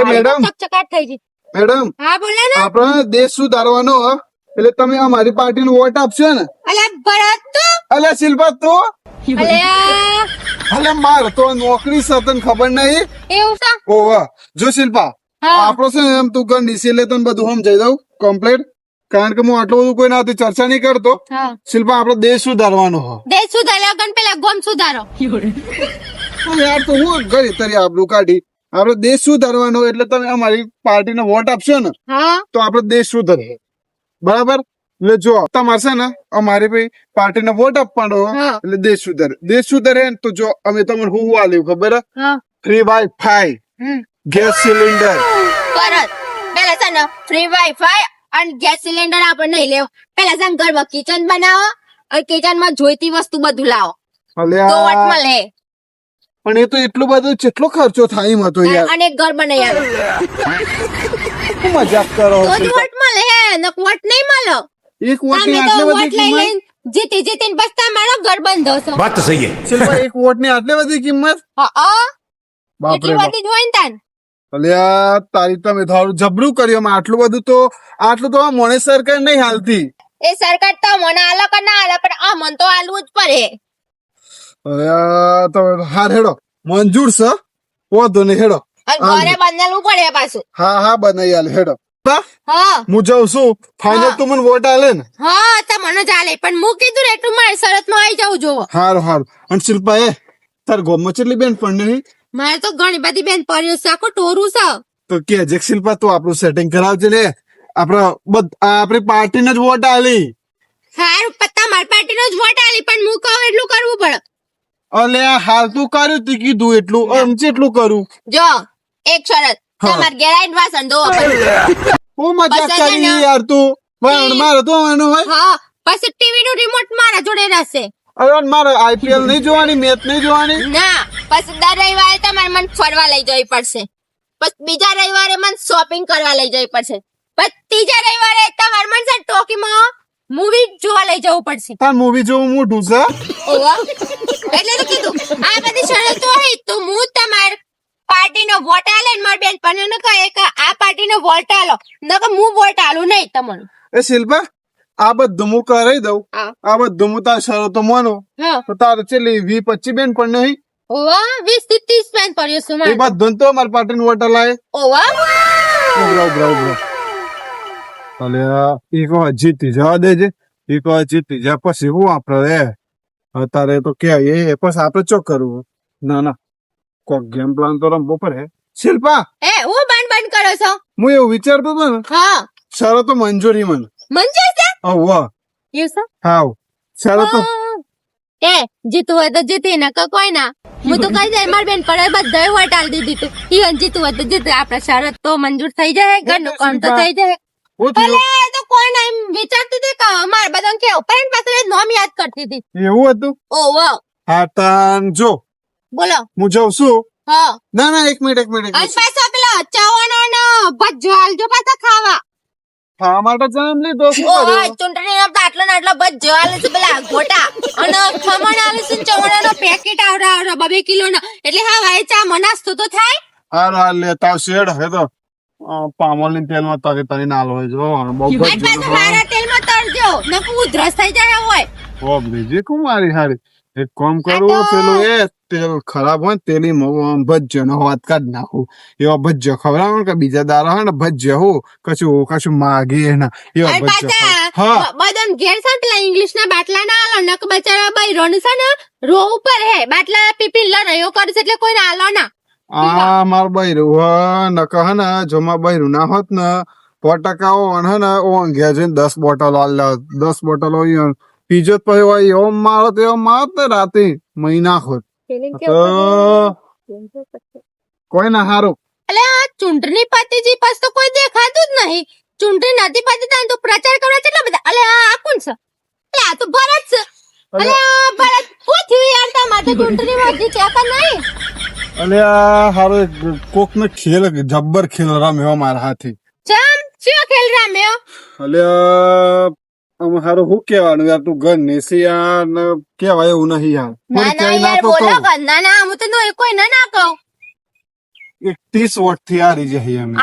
એ madam ચકચકાટ થઈ ગઈ. Madam હા બોલે ને. આપણો દેશ સુધારવાનો હ. એટલે તમે અમારી પાર્ટીને વોટ આપશો ને? અલ્યા ભરત તો અલ્યા શિલ્પા તો અલ્યા અલ્યા માર તો નોકરી છે તને ખબર નહીં? એવું છે. ઓવા જો શિલ્પા હા. આપણો છે ને એમ તું ગણ ડીસી એટલે તને બધું સમજાઈ દઉં કમ્પ્લીટ. કારણ કે હું આટલું બધું કોઈ નાથી ચર્ચા નહીં કરતો. હા. શિલ્પા આપણો દેશ સુધારવાનો હ. દેશ સુધારો ગણ પેલા ગોમ સુધારો. યાર તો હું ઘરે તરી આપણું કાઢી આપણો દેશ સુધારવાનો એટલે તમે અમારી પાર્ટીને વોટ આપશો ને હા તો આપણો દેશ સુધરે. બરાબર? એટલે જો તમારે છે ને અમારી ભાઈ પાર્ટીને વોટ આપવાનો હા. એટલે દેશ સુધરે. દેશ સુધરે ને તો જો અમે તમને હું આલ્યું ખબર હે? હા ફ્રી વાઈફાઈ, ગેસ સિલિન્ડર. પરત પેલા છે ને ફ્રી વાઈફાઈ અને ગેસ સિલિન્ડર આપણે નહીં લેવો. પેલા છે ને ઘરમાં કિચન બનાવો અને કિચન માં જોઈતી વસ્તુ બધું લાવો તો અલ્યા વટમાં લે પણ એ તો એટલું બધું કેટલો ખર્ચો થાય એમ હતો યાર. અને એક ઘર બનાવી આલો શું મજાક કરો તો જ વટમાં લે નક વટ નહીં મળો. એક વોટ ની તમે તો આટલી વોટ બધી લઈ કિંમત? લઈને જીતી જીતીને બસ તમારો ઘર બંધો છો. बात तो सही है। શિલ્પા એક વોટ ની આટલી બધી કિંમત? હા બાપરે એટલી બાપ. બધી જ હોય ને તાન. અલ્યા તારી તમે થોડું જબરું કર્યું આટલું બધું તો આટલું તો આ મોણે સરકાર નહીં હાલતી. એ સરકાર તો મને આલો કે ના આલો પણ આ મન તો આલવું જ પડે. અલ્યા તો હાર હેડો મંજૂર છે વાંધો નહીં હેડો. અને ઘરે બંધાવવું પડે પાછું. હા હા બનાવી આલે હેડો. બા, હા હું જાઉં છું ફાઇનલ હા. તું મને વોટ આલે ને? હા તો મને ચાલે પણ હું કીધું ને એટલું મારે શરતમાં આવી જવું જોવો. હારું હારું. અને શિલ્પા એ તાર ગોમમાં કેટલી બેન પણ નહીં મારે તો ઘણી બધી બેન પર્યો છે આખું ટોરું છે. તો કે જે શિલ્પા તું આપણું સેટિંગ કરાવજે ને આપણી પાર્ટીને જ વોટ આલી. હારું પત્તા મારી પાર્ટીનો જ વોટ આલી પણ હું કહું એટલું કરવું પડે. અલ્યા હાલ તું કર્યું તી કીધું એટલું આમ જેટલું કરું. જો એક શરત હા. તમારે ઘેર આવીને વાસણ ધોવો પડે. હું મજાક બસ કરી એને- યાર તું પણ મારે તો આનો હોય. હા પછી ટીવી નું રિમોટ મારા જોડે રહેશે. અરે મારે આઈપીએલ નહીં જોવાની મેચ નહીં જોવાની. ના પછી દર રવિવારે તમારે મને ફરવા લઈ જવી પડશે. પછી બીજા રવિવારે મને શોપિંગ કરવા લઈ જવી પડશે. પછી ત્રીજા રવિવારે તમારે મને છે ને ટોકીમાં મૂવી જોવા લઈ જવું પડશે. તાર મૂવી જોવું મોટું છે. ઓવા એટલે તો કીધું આ બધી શરતો હોય તો હું તમાર પાર્ટીનો વોટ આલે ને મારી બેનપણીઓને કહે કે આ પાર્ટીનો વોટ આલો નકર હું વોટ આલું નહીં તમને. એ શિલ્પા આ બધું હું કરાઈ દઉં. હા. આ બધું હું તાર શરતો માનું હા તો તારે છેલ્લી 20-25 બેન પણ નહીં ઓવા 20 થી 30 પેન પડ્યો છે એ મારે. બધું તો અમારી પાર્ટીને વોટ લાય. ઓવા ઉભરા. અલ્યા ઈ કહો જીતી જવા દેજે. ઈ કહો જીતી જા પછી હું આપડે અત્યારે તો કે એ પછી આપડે ચો કરવું. ના કોક ગેમ પ્લાન તો રમવો પડે. શિલ્પા એ હું બંધ કરો છો. હું એવું વિચારતો હતો ને હા શરતો મંજૂરી મને. મંજૂર છે વાહ એવું છે. હાવ શરતો એ જીતું હોય તો જીતી ના કે કોઈ ના. હું તો કઈ જાય મારી બેન પર બધા વોટ આલી દીધી તું. ઈવન જીતું હોય તો જીતું. આપડે શરત તો મંજૂર થઈ જાય ઘરનું કામ તો થઈ જાય. હું થયું અલે તો કોઈ ના એમ વિચારતી હતી કે મારે બધાને કેવું પણ પાછળ નામ યાદ કરતી હતી. એવું હતું. ઓવો હા તાન જો બોલો. હું જાઉં છું. હા ના એક મિનિટ અને પાછો પેલો ચાવવાનો ને ભજ્જો આલજો પાછા ખાવા. ખાવા માટે જન્મ લીધો શું ઓય કર્યું? ચૂંટણી ના આટલો ને આટલો ભજ્જો આલે છે પેલા ગોટા અને ખમણ આલે છે ને ચવણાનો પેકેટ આવડા 2 કિલો ના એટલે હા વાય ચા મનાસ્તો તો થાય. હાલ લે તાવ શેડ હે તો પામોલ ની તેલ માં તરી નાલ હોય જો બહુ અને પાછો મારા તેલમાં તળજો નકર ઉધરસ થઈ જાય હોય. ઓ બીજી કુમારી હારી એક કામ આ કરું તો- પેલું એ તેલ ખરાબ હોય ને તેલી ભજ્યો નો વાત કાઢ નાખું. એવા ભજ્યો ખવડાવો ને કે બીજા દારા હોય ને ભજ્યો હું કશું માગી ને એવા અને ભજ્યો પાછા હા બધાને ઘેર છે ને પેલા ઇંગ્લિશ ના બાટલા ના આલો નક બચારા બૈરો ને છે ને રો ઉપર હે બાટલા પીપી લડાઈઓ કરે છે એટલે કોઈને આલો ના. આ માર બૈરું હ ન કહ ને જો માર બૈરું ના હોત ને 100% હે ને ઓ ઘેર જઈને 10 બોટલો આલ 10 બોટલો પીજો પછી હોય એવો મારો તો એવો મારો ને રાતે મહિના ખોત Feeling તો કોઈ ના હારું. અલે આ ચૂંટણી પતિજી પાસ તો કોઈ દેખાતું જ નહીં. ચૂંટણી નથી પતી ત્યાં તો પ્રચાર કરવા કેટલા બધા. અલે આ કોણ છે? અલે આ તો ભરત છે. અલે આ ભરત શું થયું યાર તમારે તો ચૂંટણીમાં જીત્યા કે નહીં? અલે આ હારો કોક ને ખેલ જબ્બર ખેલ રમ્યો મારા હાથી. ચમ શું ખેલ રમ્યો? અલે આમ હારું શું કેવાનું યાર તું ઘર નેસી યાર ને કેવાય એવું નહીં યાર. ના ના યાર બોલો કે ના ના હું તો કોઈ ના કહું. એક 30 વોટ થી હારી જઈએ અમે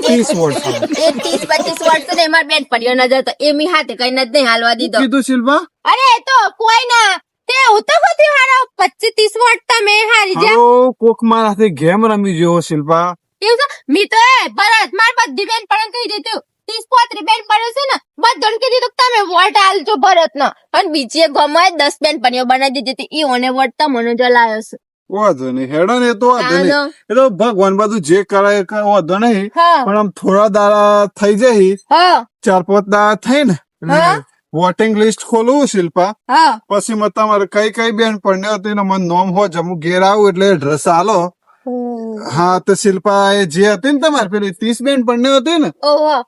30 વોટ એ 30-25 વર્ષ તો માર બેન પડ્યો ન જતો એ મી હાથે કઈ નથી હાલવા દીધો કીધું શિલ્પા અરે એ તો કોઈ ના તે હું તો હોતી હારો 25-30 વોટ તમે હારી જા હારો કોક મારાથી ગેમ રમી ગયો શિલ્પા એવું છે મી તો એ ભરત માર બધી બેન પણ કહી દીધું 30-35 બેન પડ્યો છે ને બધોને કીધું કે તમે વોટ આલજો ભરત નો અને બીજી એક ગમે 10 બેન પણ બનાવી દીધી હતી ઈ ઓને વોટ તો મને જલાયો છે વાંધો નહીં હેડો ને એ તો વાંધો નહીં એ તો ભગવાન બધું જે કરાય એ વાંધો નહીં હા પણ આમ થોડા દાડા થઈ જાય હા 4-5 દાડા થઈ ને હા. વોટિંગ લિસ્ટ ખોલવું શિલ્પા હા પછી મેં તમારે કઈ બેન પડને હતી ને મને નોમ હો જમું ઘેર આવું એટલે એડ્રેસ આલો હા તો શિલ્પા એ જે હતી ને તમારે પેલી 30 બેન પડને હતી ને ઓહો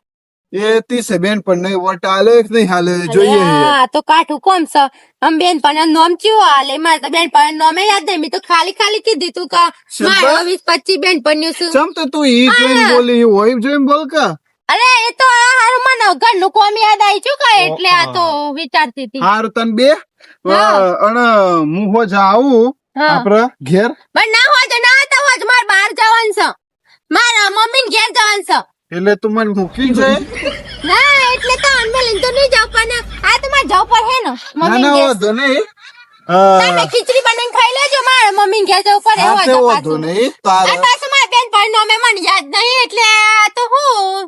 એ 30 બેન પડને વોટ આલે કે નહીં હાલે જોઈએ હા તો કાઠું કોમ છે આમ બેન પણ નોમ ચિયો હાલે મારે તો બેન પણ નોમે યાદ નહીં મેં તો ખાલી કીધી તું કે મારે 20-25 બેન પણ છું ચમ તો તું ઈ જોઈને બોલી હોય જોઈને બોલ કા અરે એ તો આ હારું મને ઘરનું કોમ યાદ આવી છું કે એટલે આ તો વિચારતી હતી હારું તને બે અને હું હો જાઉં હા. આપડે ઘેર પણ ના હોય ના તો હોય મારે બહાર જવાનું છે મારા મમ્મી ઘેર જવાનું છે એટલે તું મને મૂકી જાય ના એટલે તો અનમેલિન તો નહીં જાવ પણ આ તો મારે જવું પડે ને ના મમ્મી ના ઘેર વાંધો નહીં તમે ખીચડી બનાવીને ખાઈ લેજો મારે મમ્મી ઘેર જવું પડે હા હોય તે તો વાંધો પાછું નહીં આ તારે પાછું મારા બેન ભાઈ નો મને યાદ નહીં એટલે આ તો હું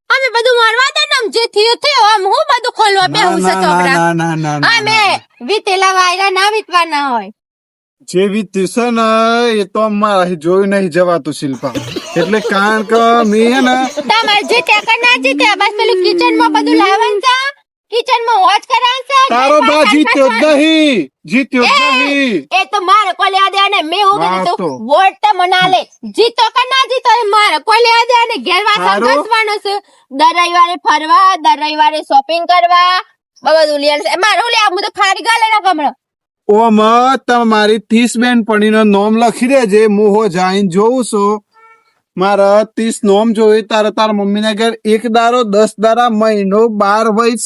અમે બધું મારવા દે ને જે થયું થયું આમ હું બધું ખોલવા બેહું છે ચોપડા ના ના ના ના અમે વીતેલા વાયરા ના વીતવા ના હોય જેવી ટ્યુશન એ તો અમારા જોયું નહીં જવાતું શિલ્પા એટલે કારણ કે મેં હે ને તમારે જે ટેકર ના જીતે બસ પેલું કિચન માં બધું લાવવાનું છે કિચન માં વોચ કરવાનું છે તારો બા જીત્યો જ નહીં જીત્યો જ નહીં એ તો મારે કોઈ લેવા દેવા નહીં મેં હું વાહ તો. કીધું વોટ તો મના લે જીતો કે ના જીતો એ મારે કોઈ લેવા દેવા નહીં ઘેર વાસણ સારું. ઘસવાનું છે દર રવિવારે ફરવા દર રવિવારે શોપિંગ કરવા બધું લેવાનું છે મારે હું લે હું તો ફાડી ગાલે ના કમળો ઓમ તમારી 30 બેન પડીનો નોમ લખી દેજે હું હો જઈને જોઉં છું મારા 30 નોમ જોઈ તારા મમ્મી ના ઘેર 1 દારો 10 દારા મહિનો 12 વર્ષ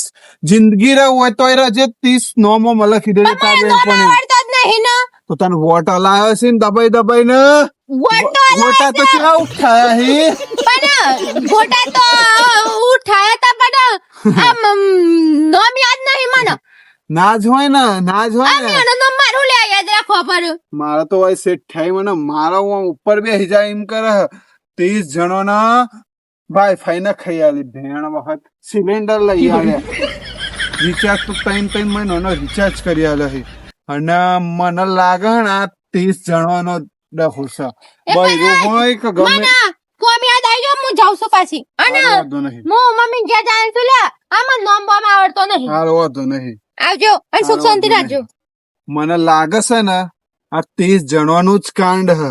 જિંદગી રહે હોય તો જે 30 નોમો માં લખી દેજે તાર બેન પડી આવડતો જ નહીં ને તો તને વોટ લાવ્યો છે ને દબાઈ ને વોટ તો વોટા તો ચેવા ઉઠાયા હી પણ ગોટા તો ઉઠાયા તા પણ આમ નામ યાદ નહીં મને ના જ હોય ને ના જ હોય આમ ને એનો નામ મારું લે યાદ રાખવા પડ્યું મારા તો ભાઈ સેટ થાય મને મારા હું ઉપર બેસી જાય એમ કરે 30 જણોના ભાઈ ફાઈને ખાઈ આલી ભેણ વખત સિલિન્ડર લઈ આવ્યા રિચાર્જ તો 3 મહિનાનો રિચાર્જ કરી આલે છે અને મને લાગે ને આ 30 જણોનો ડખો છે બૈરું હોય કે ગમે મને કોમ યાદ આવી ગયો હું જાઉં છું પાછી અને વાંધો નહીં હું મમ્મી જ્યાં જાય છું લે આમાં નામ બામ આવડતો નહીં હારો વાંધો નહીં આવજો અને સુખ શાંતિ રાખજો મને લાગે છે ને આ 30 જણોનું જ કાંડ હ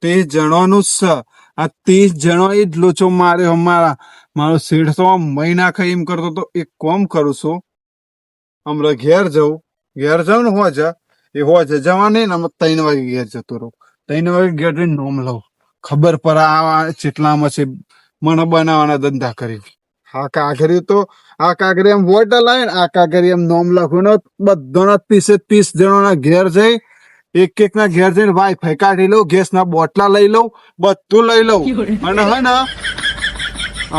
30 જણોનું જ છે આ 30 જણો એ જ લોચો માર્યો અમારા મારો શેઠ તો આમ મહિના ખાઈ એમ કરતો તો એક કોમ કરું છું હમણાં ઘેર જાઉં ને હોજા એ હોજે જવા નહીં ને અમે 3 વાગે ઘેર જતો રહું 3 વાગે ઘેર જઈને નોમ લઉં ખબર પર આ ચેટલામાં છે મને બનાવવાના ધંધા કરી આ કાગરી એમ વોટ લાવે ને આ કાગરી એમ નોમ લખું ને બધાના 30 જણોના ઘેર જઈ એક ના ઘેર જઈને વાઈફાઈ કાઢી લઉં ગેસ ના બોટલા લઈ લઉં બધું લઈ લઉં અને હે ને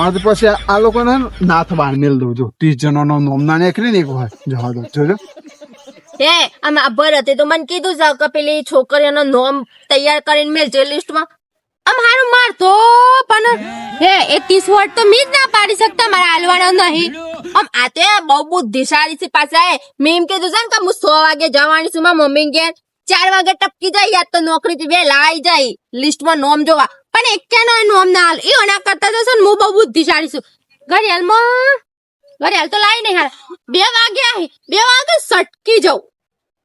આજ પછી આ લોકોને નાથ બાર મેલ દઉં જો 30 જણોનો નોમ ના નીકળી ને એક વાર જવા દો જોજો એ આમાં ભરતે તો મને કીધું છે કે પેલી છોકરીઓનો નામ તૈયાર કરીને મેલજો લિસ્ટમાં આમ હારું મારતો પણ હે એ 30 વોટ તો મી જ ના પાડી શકતા મારા હાલવાનો નહીં આમ આ તે બહુ બુદ્ધિશાળી છે પાછા મેં એમ કીધું છે ને કે હું 100 વાગે જવાની છું મારા મમ્મી ઘેર 4 વાગે ટપકી જાય યાદ તો નોકરી થી વહેલા આવી જાય લિસ્ટમાં નોમ જોવા પણ એકેનો નોમ ના હાલ ઈ ઓના કરતા તો છે ને હું બહુ બુદ્ધિશાળી છું ઘડિયાળ તો લાવી નહીં હાલ 2 વાગે આવી 2 વાગે સટકી જાઉં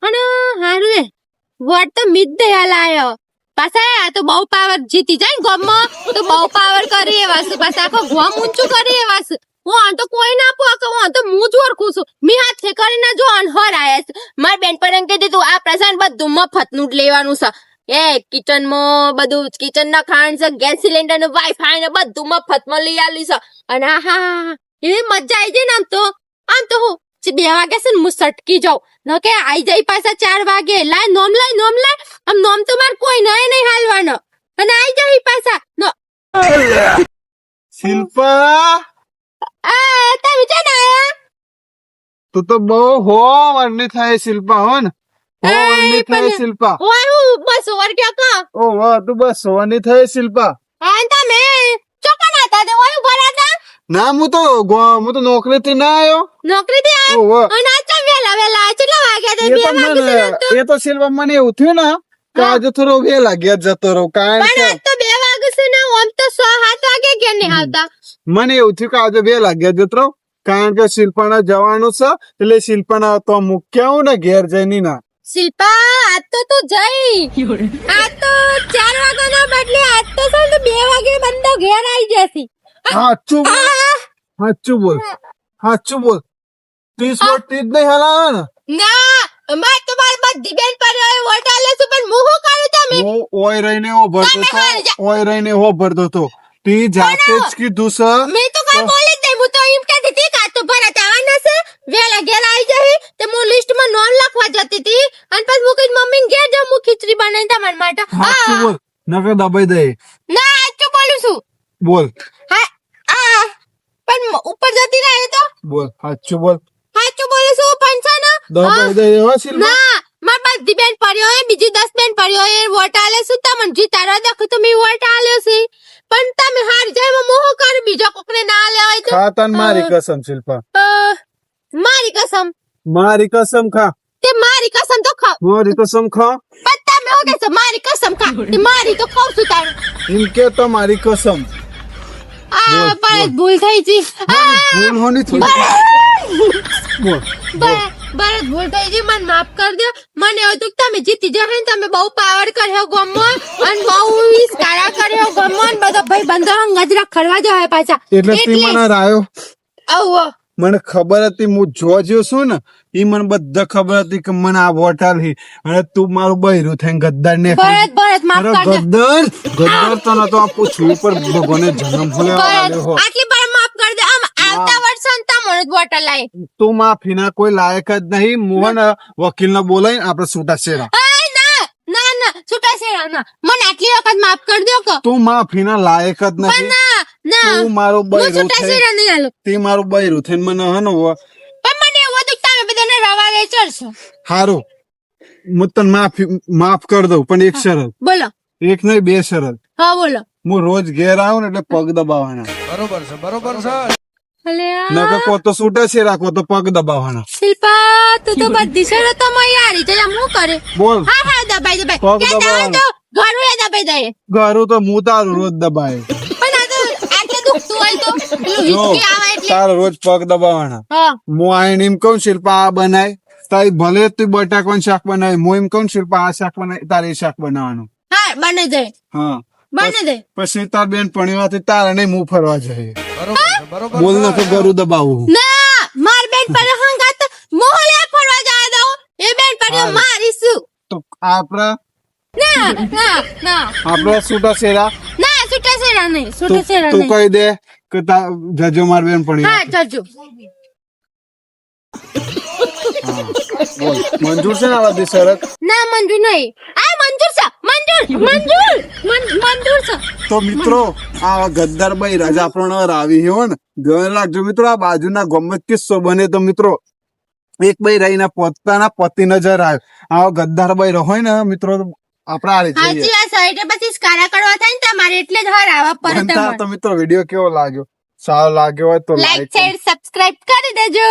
અને હારું એ વોટ તો મી જ દયા લાયો પાછા આ તો બહુ પાવર જીતી જાય ને ગોમમાં તો બહુ પાવર કરી એવા છે પાછા આખો ગોમ ઊંચું કરી એવા છે હું આ તો કોઈ ના આપું કે હું તો હું જ ઓળખું છું મેં હાથે કરીને જો અનહર આયા છે મારી બેન પર એમ કીધું આ પ્રસંગ બધું મફતનું જ લેવાનું છે એ કિચનમાં બધું કિચન ના ખાણ છે ગેસ સિલિન્ડર ને વાઈફાઈ ને બધું મફતમાં લઈ આલી છે અને હા એવી મજા આવી જાય ને આમ તો હું 2 વાગે છે ને હું સટકી જાઉં ન કે આઈ જાય પાછા 4 વાગે લાય નોમ લાય આમ નોમ તો માર કોઈ નહીં હાલવાનો અને આઈ જાય પાછા નો શિલ્પા તમે છે ને આયા તું તો બહુ હો વરની થાય શિલ્પા હો ને હો વરની થાય શિલ્પા ઓય હું બસ ઓર કે કા ઓ વાહ તું બસ વરની થાય શિલ્પા હા તમે ચોકા ના હતા તે ઓય ભરા હતા ના હું તો નોકરી થી ના આવ્યો નોકરી થી ઓ વાહ આયા અને આ વેલા વેલા કેટલા વાગ્યા તે 2 વાગે એ તો શિલ્પા મને એવું થયું ને કે આજે થોડો વેલા ઘેર જતો રહું કારણ પણ કે આજ તો 2 વાગે છે ને ઓમ તો 6-7 વાગે કે નહીં આવતા મને એવું થયું કે આજે વેલા ઘેર જતો રહું કારણ કે શિલ્પાના જવાનું છે એટલે શિલ્પાના તો મૂક્યા હું ને ઘેર જઈને ના શિલ્પા આજ તો તું જઈ આજ તો 4 વાગ્યાના બદલે આજ તો છે ને 2 વાગે બંદો ઘેર આવી જશે સાચું બોલ સાચું બોલ 30 વોટ જ નહીં હલાવે ને ના મેં તો મારી બધી બેન પર વોટ આલે છે પણ હું શું કરું તમે હું ઓય રહીને હો ભરતો તો તી જાતે જ કીધું છે મેં તો કઈ બોલી જ નહીં હું તો એમ કહેતી હતી કે આજ તો ભરત આવવાના છે વેલા ઘેર આવી જશે તે હું લિસ્ટમાં નામ લખવા જતી હતી અને પછી હું કઈ મમ્મી ઘેર જાઉં હું ખીચડી બનાવીને તમારા માટે સાચું બોલ નકર દબાઈ દે ના આજ તો બોલું છું બોલ હા પણ ઉપર જતી રહે તો બોલ સાચું બોલ સાચું બોલું છું પણ છે ને દબાઈ દે હો શિલ્પા ના માર બધી બેન પડ્યો હે બીજી 10 બેન પડ્યો હે વોટ આલે છે તમને જીતાડવા દેખો તો મેં વોટ આલ્યો છે પણ તમે હાર જાય મોહ કર બીજા કોકને ના આલ્યા હોય તો ખા તન મારી કસમ શિલ્પા મારી કસમ મારી કસમ ખા તે મારી કસમ તો ખાવ મારી કસમ ખા પણ તમે હું કહેશો મારી કસમ ખા તે મારી તો ખાવ છું તારે એમ કે તો મારી કસમ પણ ભૂલ થઈ જી ભૂલ હોની થઈ બોલ બરત ભૂલ થઈ જી મને માફ કર દો મને એવું હતું કે તમે જીતી જશે ને તમે બહુ પાવર કર્યો ગમો અને બહુ ઇસ્કારા કર્યો ગમો ને બધા ભાઈ બંધો ગજરા ખડવા જો હે પાછા એટલે તી મને રાયો આવો મને ખબર હતી હું જોજ્યો છું ને ઈ મને બધા ખબર હતી કે મને આ વોટ આલી અને તું મારું બૈરું થઈને ગદ્દાર ને બરત માફ કર દો ગદ્દાર તને તો આ પૂછવું પર ભગવાને જન્મ ફૂલેવા આલ્યો હો આટલી bar માફ કર દે આમ આવતા વર્ષે ને તમને જ વોટ લાય તું માફીના કોઈ લાયક જ નહીં મોહન વકીલ ને બોલાવી આપણે છૂટા શેરા ના છૂટા શેરા ના મને આટલી વખત માફ કર દો કે તું માફીના લાયક જ નહીં ના તું મારું હું બૈરું છૂટા શેરા નહીં આલું તે મારું બૈરું થઈને મને હનો પણ મને એવું હતું કે તમે બધાને રવા દે ચડશો હારું હું તને માફ કરી દઉં પણ એક શરત બોલો એક નહીં 2 શરત હા બોલો હું રોજ ઘેર આવું ને એટલે પગ દબાવવાના બરોબર છે નકર કો તો છૂટા છે રાખો તો પગ દબાવવાના શિલ્પા તું તો બધી શરતો માં યારી છે હું કરે બોલ હા દબાઈ પગ કે દબાવવાનો. તો ઘરું એ દબાઈ દે ઘરું તો હું તારું રોજ દબાય પણ આ તો આટલે દુખતું હોય તો પેલું હિચકી આવે એટલે તારો રોજ પગ દબાવવાના હા હું આઈને એમ કહું શિલ્પા આ બનાય તારી ભલે તું બટાકાનું શાક બનાવે હું એમ કહું શિલ્પા આ શાક બનાય તારે એ શાક બનાવવાનું હા બને દે હા બને દે પછી તાર બેન પણીવાથી તારે નહીં હું ફરવા જઈએ બરોબર બોલ ન તો ઘરું દબાવું ના માર બેન પર હંગાત મોહલે ફરવા જાય દો એ બેન પર મારીશું તો આપડા ના આપડા છૂટા શેરા ના છૂટા શેરા નહીં છૂટા શેરા તું નહીં કહી દે કે જજો માર બેન પણી હા જજો બોલ મંજૂર છે ને આ બધી શરત ના મંજૂર નહીં આ મંજૂર છે મંજૂર છે તો મિત્રો આ ગદ્દાર ભાઈ રાજા પ્રણર આવી હો ને ધ્યાન રાખજો મિત્રો આ બાજુના ગમત કિસ્સો બને તો મિત્રો એક ભાઈ રહીને પોતાના પતિ નજર આવે આવા ગદ્દાર ભાઈ હોય ને મિત્રો આપડે આ રીતે હાજી આ સાઈડે પછી સ્કારા કરવા થાય ને તમારે એટલે જ હર આવા પર તો મિત્રો વિડીયો કેવો લાગ્યો સારો લાગ્યો હોય તો લાઈક શેર સબસ્ક્રાઇબ કરી દેજો